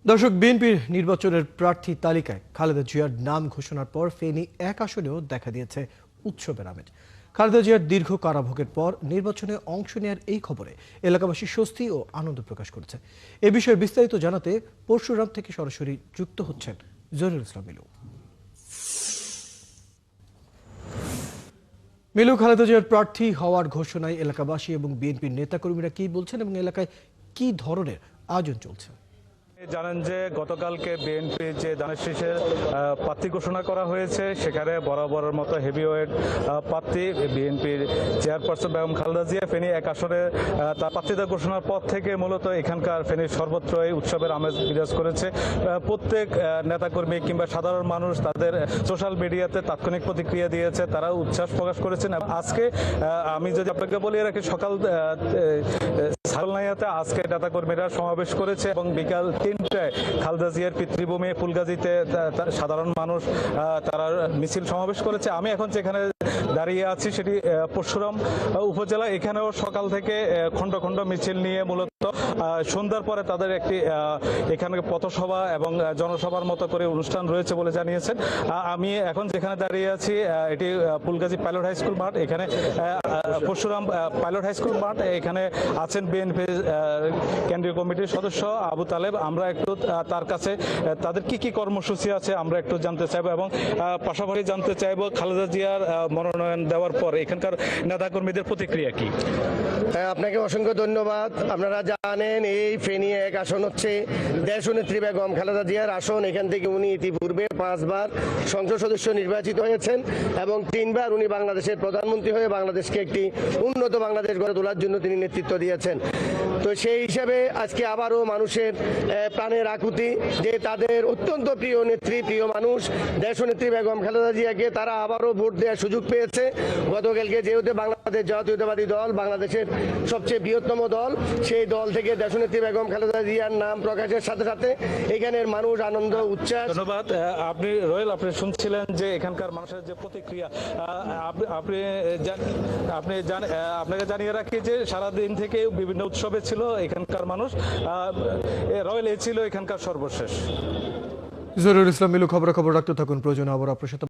দর্শক, বিএনপির নির্বাচনের প্রার্থী তালিকায় খালেদা জিয়ার নাম ঘোষণার পর ফেনী এক আসনেও দেখা দিয়েছে উৎসবের আমেজ। খালেদা জিয়ার দীর্ঘ কারাভোগের পর নির্বাচনে অংশ নেওয়ার এই খবরে এলাকাবাসী স্বস্তি ও আনন্দ প্রকাশ করেছে। এ বিষয়ে বিস্তারিত জানাতে পরশুরাম থেকে সরাসরি যুক্ত হচ্ছেন জহিরুল ইসলাম মিলু। মিলু, খালেদা জিয়ার প্রার্থী হওয়ার ঘোষণায় এলাকাবাসী এবং বিএনপির নেতাকর্মীরা কি বলছেন এবং এলাকায় কি ধরনের আয়োজন চলছে? জানেন যে গতকালকে বিএনপি যে দানের শীষের প্রার্থী ঘোষণা করা হয়েছে, সেখানে বরাবরের মতো হেভিওয়েট প্রার্থী বিএনপির চেয়ারপারসন বেগম খালেদা জিয়া ফেনী এক আসনে তার প্রার্থিতা ঘোষণার পর থেকে মূলত এখানকার ফেনীর সর্বত্রই উৎসবের আমেজ বিরাজ করেছে। প্রত্যেক নেতাকর্মী কিংবা সাধারণ মানুষ তাদের সোশ্যাল মিডিয়াতে তাৎক্ষণিক প্রতিক্রিয়া দিয়েছে, তারা উচ্ছ্বাস প্রকাশ করেছেন। আজকে আমি যদি আপনাকে বলি রাখি, সকাল সালনাইয়াতে আজকে নেতাকর্মীরা সমাবেশ করেছে এবং বিকাল 3টায় খালেদা জিয়ার পিতৃভূমি ফুলগাজীতে সাধারণ মানুষ তারা মিছিল সমাবেশ করেছে। আমি এখন যেখানে দাঁড়িয়ে আছি সেটি পরশুরাম উপজেলা। এখানেও সকাল থেকে খণ্ড খণ্ড মিছিল নিয়ে মূলত সন্ধ্যার পরে তাদের একটি এখানে পথসভা এবং জনসভার মতো করে অনুষ্ঠান রয়েছে বলে জানিয়েছেন। আমি এখন যেখানে দাঁড়িয়ে আছি এটি ফুলগাজী পাইলট হাই স্কুল মাঠ। এখানে পরশুরাম পাইলট হাই স্কুল মাঠ। এখানে আছেন বিএনপি কেন্দ্রীয় কমিটির সদস্য আবু তালেব। আমরা একটু তার কাছে তাদের কি কি কর্মসূচি আছে আমরা একটু জানতে চাইবো এবং পাশাপাশি জানতে চাইবো খালেদা জিয়ার মনোনয়ন দেওয়ার পর এখানকার নেতাকর্মীদের প্রতিক্রিয়া কি। আপনাকে অসংখ্য ধন্যবাদ। আপনারা জানেন এই ফেনী এক আসন হচ্ছে দেশনেত্রী বেগম খালেদা জিয়ার আসন। এখান থেকে উনি ইতিপূর্বে 5 বার সংসদ সদস্য নির্বাচিত হয়েছেন এবং 3 বার উনি বাংলাদেশের প্রধানমন্ত্রী হয়ে বাংলাদেশকে একটি উন্নত বাংলাদেশ গড়ে তোলার জন্য তিনি নেতৃত্ব দিয়েছেন। তো সেই হিসাবে আজকে আবারও মানুষের প্রাণের আকুতি যে তাদের অত্যন্ত প্রিয় নেত্রী, প্রিয় মানুষ দেশনেত্রী বেগম খালেদা জিয়াকে তারা আবারও ভোট দেওয়ার সুযোগ পেয়েছে। গতকালকে যেহেতু বাংলাদেশ জাতীয়তাবাদী দল বাংলাদেশের সবচেয়ে বৃহত্তম দল, সেই দল থেকে দেশনেত্রী বেগম খালেদা জিয়ার নাম প্রকাশের সাথে সাথে এখানের মানুষ আনন্দ উচ্ছ্বাস। ধন্যবাদ। আপনি রয়েল, আপনি শুনছিলেন যে এখানকার মানুষের যে প্রতিক্রিয়া। আপনাকে জানিয়ে রাখি যে সারাদিন থেকে বিভিন্ন উৎসবে ছিল এখানকার মানুষ। রয়েল, এ ছিল এখানকার সর্বশেষ। জহিরুল ইসলাম মিলু, খবর রাখতে থাকুন। প্রয়োজনে আবার আপনার সাথে